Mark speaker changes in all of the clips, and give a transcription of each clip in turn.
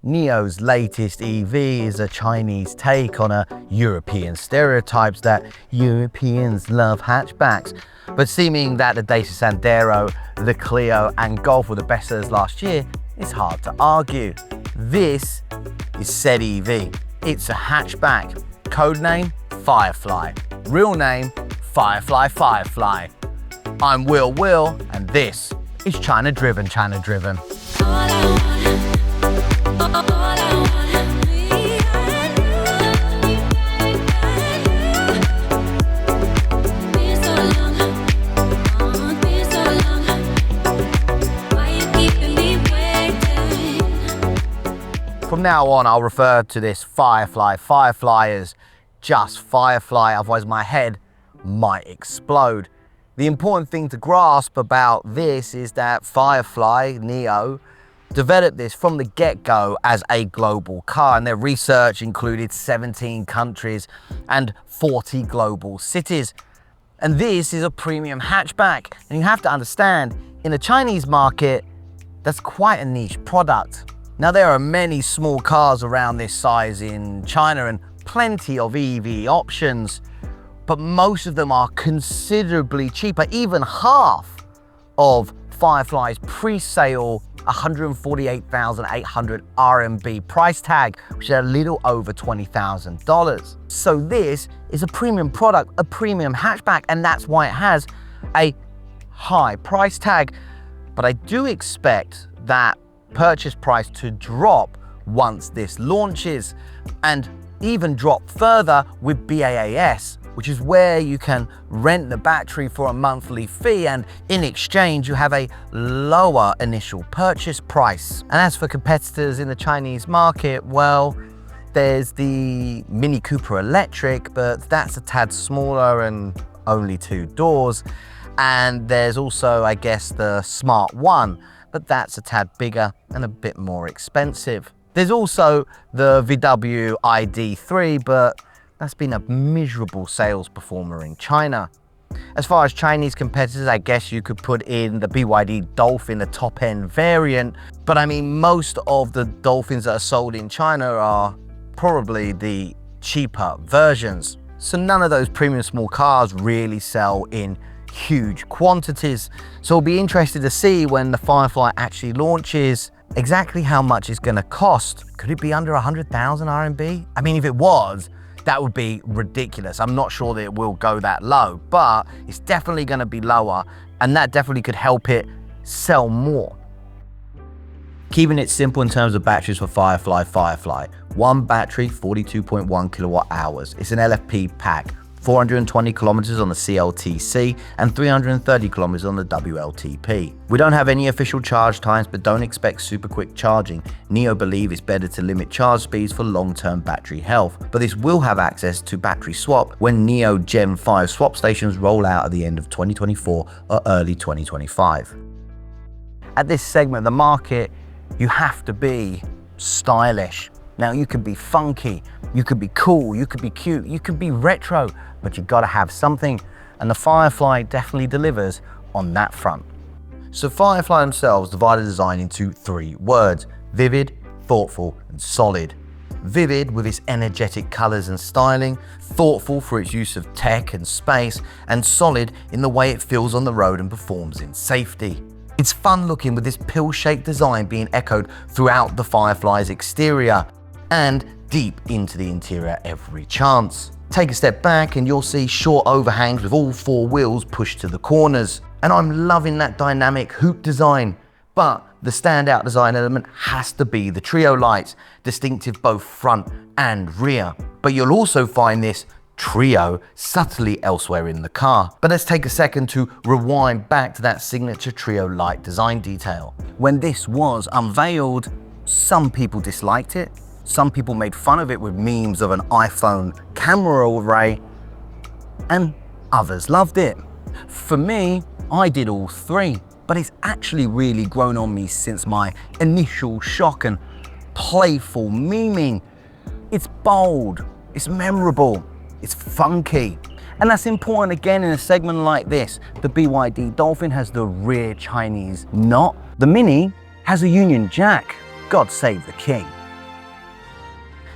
Speaker 1: NIO's latest EV is a Chinese take on a European stereotypes that Europeans love hatchbacks. But seeming that the Dacia Sandero, the Clio and Golf were the best sellers last year, it's hard to argue. This is said EV. It's a hatchback. Codename Firefly. Real name Firefly. I'm Will, and this is China Driven. From now on, I'll refer to this Firefly as just Firefly, otherwise my head might explode. The important thing to grasp about this is that Firefly, NIO, developed this from the get-go as a global car, and their research included 17 countries and 40 global cities. And this is a premium hatchback, and you have to understand, in the Chinese market, that's quite a niche product. Now, there are many small cars around this size in China and plenty of EV options, but most of them are considerably cheaper, even half of Firefly's pre-sale 148,800 RMB price tag, which is a little over $20,000. So this is a premium product, a premium hatchback, and that's why it has a high price tag. But I do expect that purchase price to drop once this launches, and even drop further with BAAS, which is where you can rent the battery for a monthly fee, and in exchange you have a lower initial purchase price. And as for competitors in the Chinese market, well, there's the Mini Cooper Electric, but that's a tad smaller and only 2 doors. And there's also, I guess, the Smart One, but that's a tad bigger and a bit more expensive. There's also the VW ID.3, but that's been a miserable sales performer in China. As far as Chinese competitors, I guess you could put in the BYD Dolphin, the top end variant, but I mean, most of the Dolphins that are sold in China are probably the cheaper versions. So none of those premium small cars really sell in huge quantities. So it'll be interested to see when the Firefly actually launches exactly how much it's going to cost. Could it be under 100,000 RMB? I mean, if it was, that would be ridiculous. I'm not sure that it will go that low, but it's definitely going to be lower, and that definitely could help it sell more. Keeping it simple in terms of batteries for Firefly. One battery, 42.1 kilowatt hours. It's an LFP pack. 420 kilometers on the CLTC and 330 kilometers on the WLTP. We don't have any official charge times, but don't expect super quick charging. NIO believe it's better to limit charge speeds for long-term battery health, but this will have access to battery swap when NIO Gen 5 swap stations roll out at the end of 2024 or early 2025. At this segment of the market, you have to be stylish. Now, you could be funky, you could be cool, you could be cute, you could be retro, but you gotta have something, and the Firefly definitely delivers on that front. So Firefly themselves divide the design into 3 words: vivid, thoughtful, and solid. Vivid with its energetic colors and styling, thoughtful for its use of tech and space, and solid in the way it feels on the road and performs in safety. It's fun looking with this pill-shaped design being echoed throughout the Firefly's exterior, and deep into the interior every chance. Take a step back and you'll see short overhangs with all 4 wheels pushed to the corners. And I'm loving that dynamic hoop design. But the standout design element has to be the trio lights, distinctive both front and rear. But you'll also find this trio subtly elsewhere in the car. But let's take a second to rewind back to that signature trio light design detail. When this was unveiled, some people disliked it. Some people made fun of it with memes of an iPhone camera array, and others loved it. For me, I did all 3, but it's actually really grown on me since my initial shock and playful memeing. It's bold, it's memorable, it's funky. And that's important again in a segment like this. The BYD Dolphin has the rear Chinese knot. The Mini has a Union Jack. God save the king.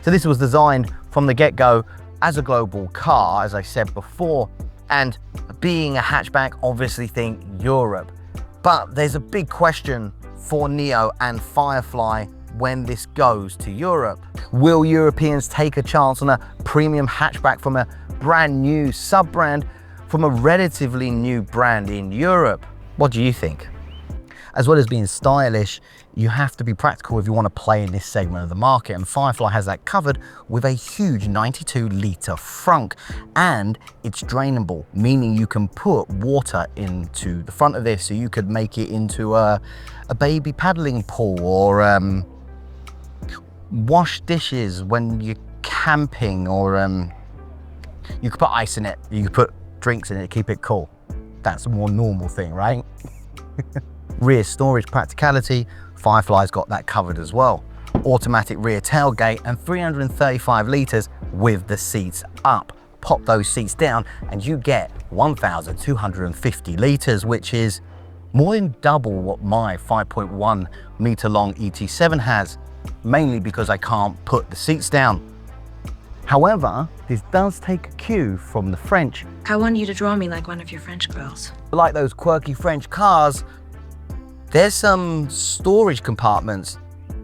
Speaker 1: So this was designed from the get-go as a global car, as I said before, and being a hatchback, obviously think Europe. But there's a big question for NIO and Firefly when this goes to Europe. Will Europeans take a chance on a premium hatchback from a brand new sub-brand from a relatively new brand in Europe? What do you think? As well as being stylish, you have to be practical if you want to play in this segment of the market, and Firefly has that covered with a huge 92-litre Frunk, and it's drainable, meaning you can put water into the front of this, so you could make it into a baby paddling pool, or wash dishes when you're camping, or you could put ice in it, you could put drinks in it, keep it cool. That's a more normal thing, right? Rear storage practicality, Firefly's got that covered as well. Automatic rear tailgate and 335 litres with the seats up. Pop those seats down and you get 1,250 litres, which is more than double what my 5.1 metre long ET7 has, mainly because I can't put the seats down. However, this does take a cue from the French.
Speaker 2: I want you to draw me like one of your French girls.
Speaker 1: Like those quirky French cars, there's some storage compartments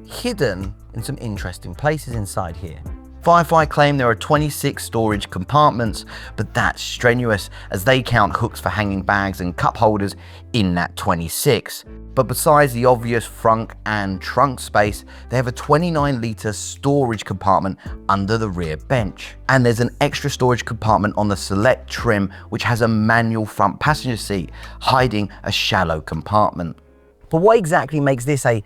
Speaker 1: hidden in some interesting places inside here. Firefly claim there are 26 storage compartments, but that's strenuous as they count hooks for hanging bags and cup holders in that 26. But besides the obvious frunk and trunk space, they have a 29-litre storage compartment under the rear bench. And there's an extra storage compartment on the Select trim, which has a manual front passenger seat, hiding a shallow compartment. But what exactly makes this a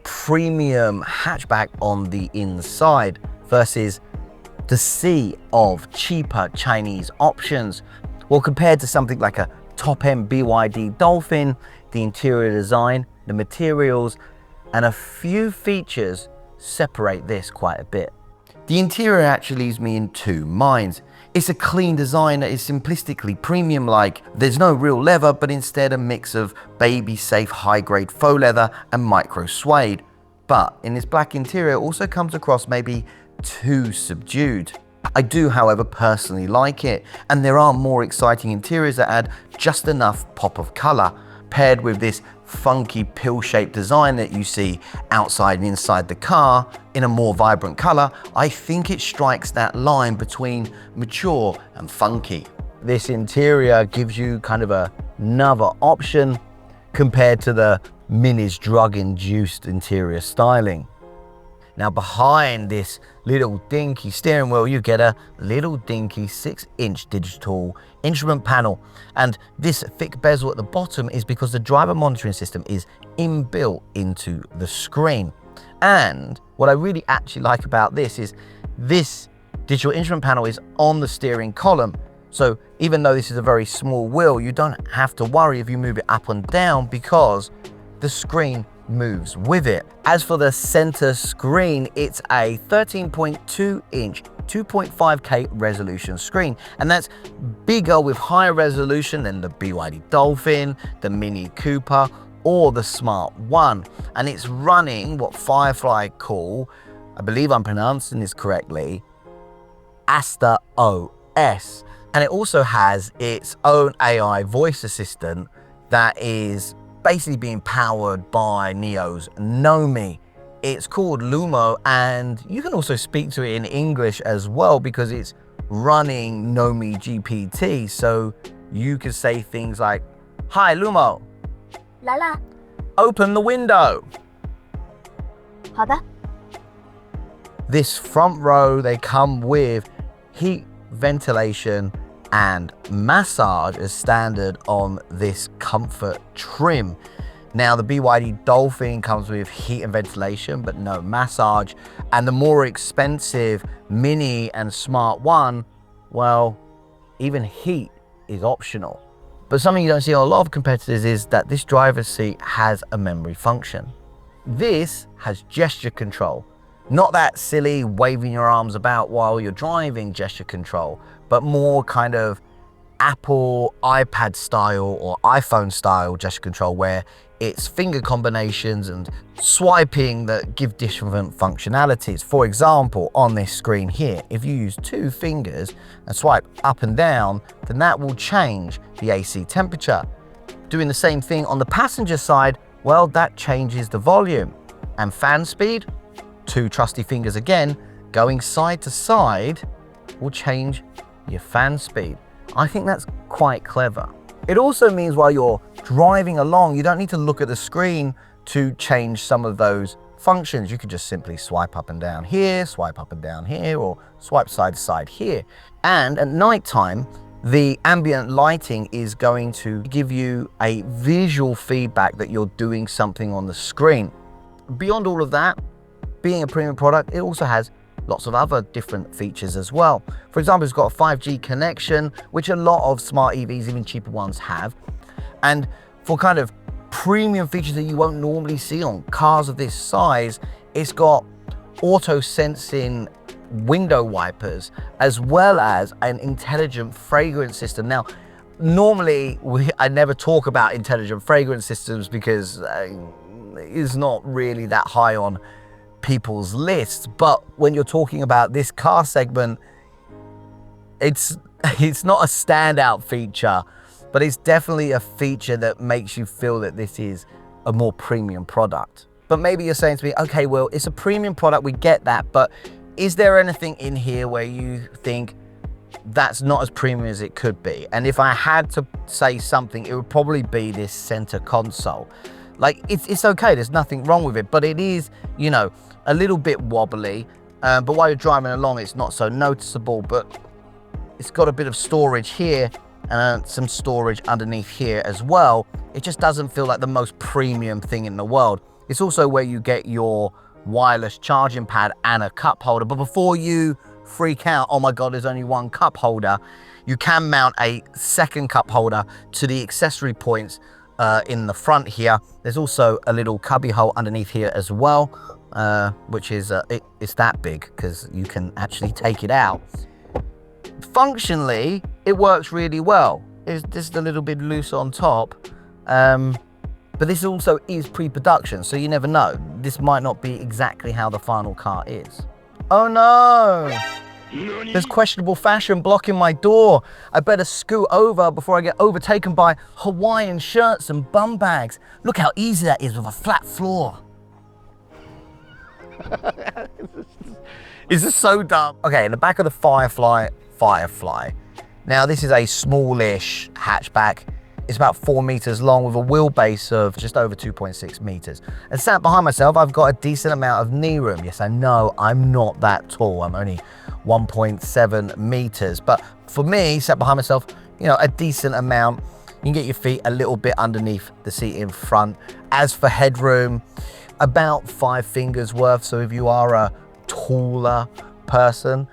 Speaker 1: premium hatchback on the inside versus the sea of cheaper Chinese options? Well, compared to something like a top-end BYD Dolphin, the interior design, the materials, and a few features separate this quite a bit. The interior actually leaves me in two minds. It's a clean design that is simplistically premium-like. There's no real leather, but instead a mix of baby-safe high-grade faux leather and micro suede. But in this black interior, it also comes across maybe too subdued. I do, however, personally like it, and there are more exciting interiors that add just enough pop of color, paired with this funky pill-shaped design that you see outside and inside the car in a more vibrant color. I think it strikes that line between mature and funky. This interior gives you kind of another option compared to the Mini's drug-induced interior styling. Now behind this little dinky steering wheel, you get a little dinky 6-inch digital instrument panel. And this thick bezel at the bottom is because the driver monitoring system is inbuilt into the screen. And what I really actually like about this is this digital instrument panel is on the steering column. So even though this is a very small wheel, you don't have to worry if you move it up and down because the screen moves with it. As for the center screen, it's a 13.2-inch 2.5K resolution screen, and that's bigger with higher resolution than the BYD Dolphin, the Mini Cooper, or the Smart One. And it's running what Firefly call, I believe I'm pronouncing this correctly, Asta OS. And it also has its own AI voice assistant that is basically being powered by NIO's Nomi. It's called Lumo, and you can also speak to it in English as well because it's running Nomi GPT. So you can say things like, "Hi Lumo,
Speaker 3: 来啦，
Speaker 1: open the window."
Speaker 3: 好的。
Speaker 1: This front row, they come with heat, ventilation, and massage as standard on this comfort trim. Now the BYD Dolphin comes with heat and ventilation, but no massage. And the more expensive Mini and Smart One, well, even heat is optional. But something you don't see on a lot of competitors is that this driver's seat has a memory function. This has gesture control. Not that silly waving your arms about while you're driving gesture control, but more kind of Apple iPad style or iPhone style gesture control where it's finger combinations and swiping that give different functionalities. For example, on this screen here, if you use 2 fingers and swipe up and down, then that will change the AC temperature. Doing the same thing on the passenger side, well, that changes the volume. And fan speed, 2 trusty fingers again, going side to side will change your fan speed. I think that's quite clever. It also means while you're driving along, you don't need to look at the screen to change some of those functions. You could just simply swipe up and down here, swipe up and down here, or swipe side to side here. And at nighttime, the ambient lighting is going to give you a visual feedback that you're doing something on the screen. Beyond all of that, being a premium product, it also has lots of other different features as well. For example, it's got a 5G connection, which a lot of smart EVs, even cheaper ones, have. And for kind of premium features that you won't normally see on cars of this size, it's got auto sensing window wipers, as well as an intelligent fragrance system. Now, normally I never talk about intelligent fragrance systems because it's not really that high on people's lists, but when you're talking about this car segment, it's not a standout feature, but it's definitely a feature that makes you feel that this is a more premium product. But maybe you're saying to me, okay, well, it's a premium product, we get that, but is there anything in here where you think that's not as premium as it could be? And if I had to say something, it would probably be this center console. Like, it's okay, there's nothing wrong with it, but it is, you know, a little bit wobbly, but while you're driving along, it's not so noticeable. But it's got a bit of storage here and some storage underneath here as well. It just doesn't feel like the most premium thing in the world. It's also where you get your wireless charging pad and a cup holder. But before you freak out, oh my God, there's only one cup holder, you can mount a second cup holder to the accessory points in the front here. There's also a little cubby hole underneath here as well, which is it's that big because you can actually take it out. Functionally, it works really well. It's just a little bit loose on top, but this also is pre-production, so you never know. This might not be exactly how the final car is. Oh no! There's questionable fashion blocking my door. I better scoot over before I get overtaken by Hawaiian shirts and bum bags. Look how easy that is with a flat floor. This is so dumb. Okay, in the back of the Firefly. Now this is a smallish hatchback. It's about 4 meters long with a wheelbase of just over 2.6 meters. And sat behind myself, I've got a decent amount of knee room. Yes, I know I'm not that tall. I'm only 1.7 meters. But for me, sat behind myself, you know, a decent amount. You can get your feet a little bit underneath the seat in front. As for headroom, about 5 fingers worth. So if you are a taller person,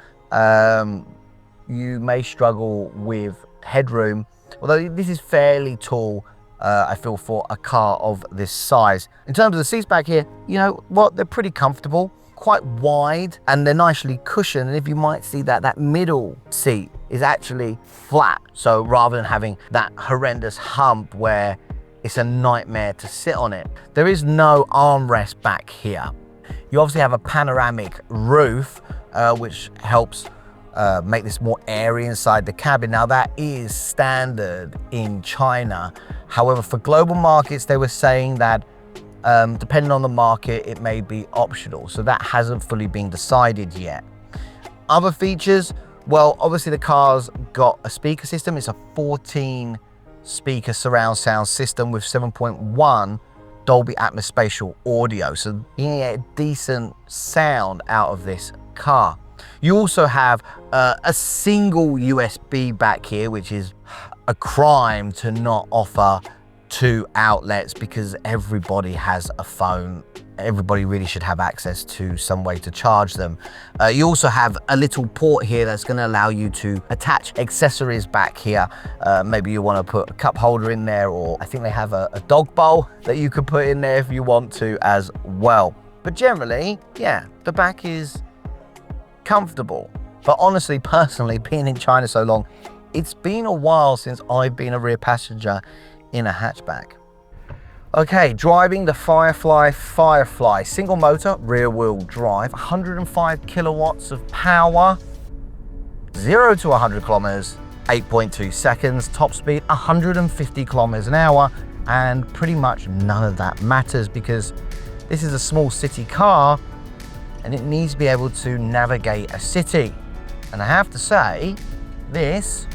Speaker 1: you may struggle with headroom. Although this is fairly tall, I feel, for a car of this size. In terms of the seats back here, you know what, they're pretty comfortable, quite wide, and they're nicely cushioned. And if you might see that middle seat is actually flat. So rather than having that horrendous hump where it's a nightmare to sit on it, there is no armrest back here. You obviously have a panoramic roof, which helps make this more airy inside the cabin. Now that is standard in China. However, for global markets, they were saying that depending on the market, it may be optional. So that hasn't fully been decided yet. Other features, well, obviously the car's got a speaker system. It's a 14 speaker surround sound system with 7.1 Dolby Atmos spatial audio. So you can get a decent sound out of this car. You also have a single USB back here, which is a crime to not offer 2 outlets because everybody has a phone. Everybody really should have access to some way to charge them. You also have a little port here that's going to allow you to attach accessories back here. Maybe you want to put a cup holder in there, or I think they have a dog bowl that you could put in there if you want to as well. But generally, yeah, the back is comfortable. But honestly, personally, being in China so long, it's been a while since I've been a rear passenger in a hatchback. Okay, driving the Firefly, single motor, rear wheel drive, 105 kilowatts of power, 0 to 100 kilometers, 8.2 seconds, top speed 150 kilometers an hour, and pretty much none of that matters because this is a small city car and it needs to be able to navigate a city. And I have to say, this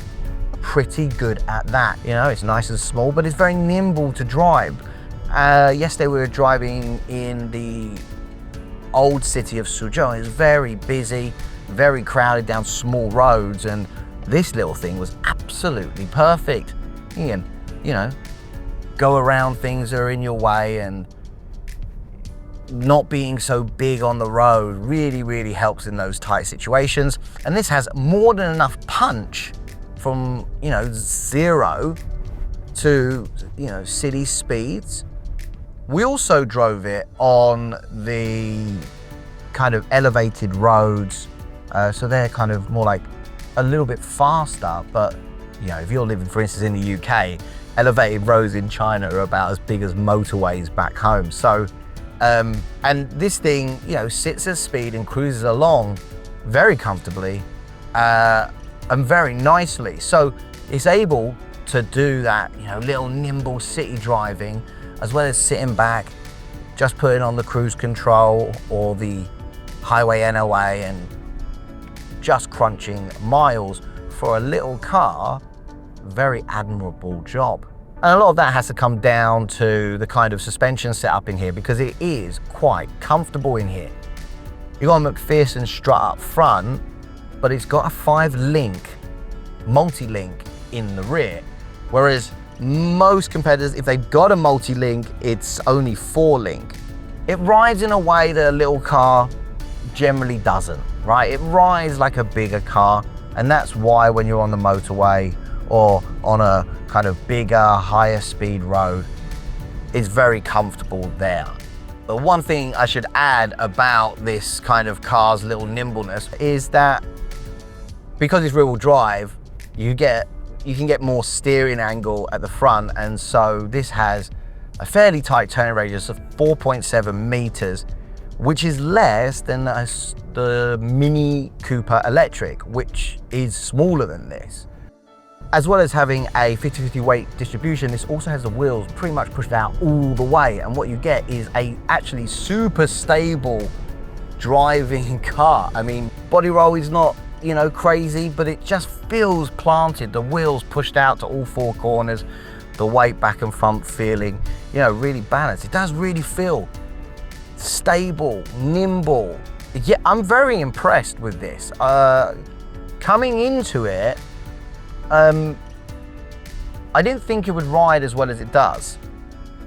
Speaker 1: pretty good at that. You know, it's nice and small, but it's very nimble to drive. Yesterday we were driving in the old city of Suzhou. It was very busy, very crowded down small roads, and this little thing was absolutely perfect. You can, you know, go around things that are in your way, and not being so big on the road really helps in those tight situations. And this has more than enough punch from, you know, 0 to, you know, city speeds. We also drove it on the kind of elevated roads, so they're kind of more like a little bit faster, but you know, if you're living, for instance, in the UK, elevated roads in China are about as big as motorways back home. So, and this thing, you know, sits at speed and cruises along very comfortably and very nicely. So it's able to do that, you know, little nimble city driving, as well as sitting back, just putting on the cruise control or the highway NOA and just crunching miles. For a little car, very admirable job. And a lot of that has to come down to the kind of suspension setup in here, because it is quite comfortable in here. You've got a McPherson strut up front, but it's got a 5-link multi-link in the rear, whereas most competitors, if they've got a multi-link, it's only 4-link. It rides in a way that a little car generally doesn't, right? It rides like a bigger car, and that's why when you're on the motorway or on a kind of bigger, higher speed road, it's very comfortable there. But one thing I should add about this kind of car's little nimbleness is that because it's rear-wheel drive, you can get more steering angle at the front, and so this has a fairly tight turning radius of 4.7 meters, which is less than the Mini Cooper Electric, which is smaller than this. As well as having a 50-50 weight distribution, this also has the wheels pretty much pushed out all the way, and what you get is a actually super stable driving car. I mean, body roll is not, you know, crazy, but it just feels planted. The wheels pushed out to all 4 corners, the weight back and front feeling, you know, really balanced. It does really feel stable, nimble. Yeah, I'm very impressed with this. Coming into it, I didn't think it would ride as well as it does.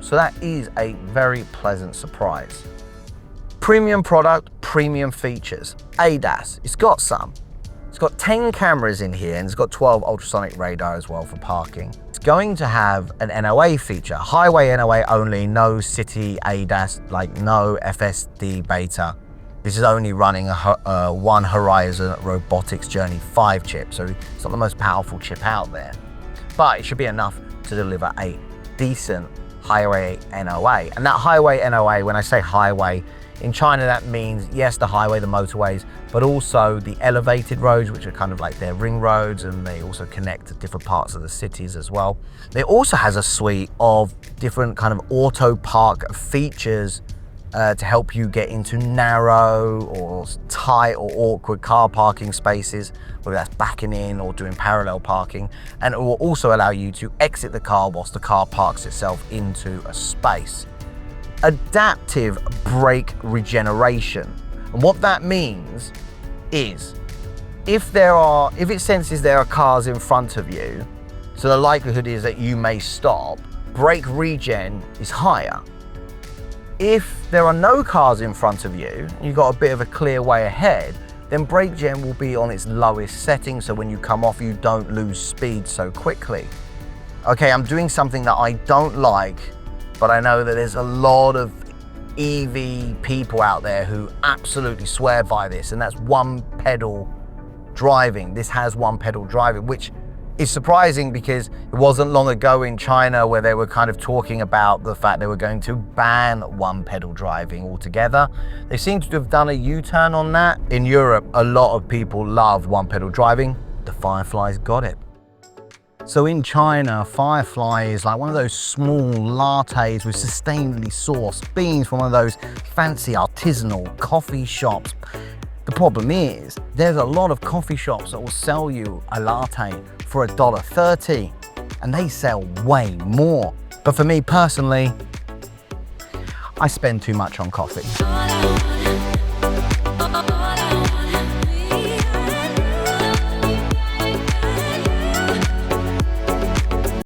Speaker 1: So that is a very pleasant surprise. Premium product, premium features. ADAS, it's got some. It's got 10 cameras in here, and it's got 12 ultrasonic radar as well for parking. It's going to have an NOA feature, highway NOA only, no city ADAS, like no FSD beta. This is only running a One Horizon Robotics Journey 5 chip, so it's not the most powerful chip out there. But it should be enough to deliver a decent highway NOA. And that highway NOA, when I say highway, in China that means, yes, the highway, the motorways, but also the elevated roads, which are kind of like their ring roads, and they also connect to different parts of the cities as well. It also has a suite of different kind of auto park features to help you get into narrow or tight or awkward car parking spaces, whether that's backing in or doing parallel parking. And it will also allow you to exit the car whilst the car parks itself into a space. Adaptive brake regeneration. And what that means is if it senses there are cars in front of you, so the likelihood is that you may stop, brake regen is higher. If there are no cars in front of you, you've got a bit of a clear way ahead, then brake gen will be on its lowest setting, so when you come off, you don't lose speed so quickly. Okay, I'm doing something that I don't like, but I know that there's a lot of EV people out there who absolutely swear by this, and that's one pedal driving. This has one pedal driving, which It's surprising because it wasn't long ago in China where they were kind of talking about the fact they were going to ban one pedal driving altogether. They seem to have done a U-turn on that. In Europe, a lot of people love one pedal driving. The Firefly's got it. So in China, Firefly is like one of those small lattes with sustainably sourced beans from one of those fancy artisanal coffee shops. The problem is, there's a lot of coffee shops that will sell you a latte for $1.30, and they sell way more. But for me personally, I spend too much on coffee.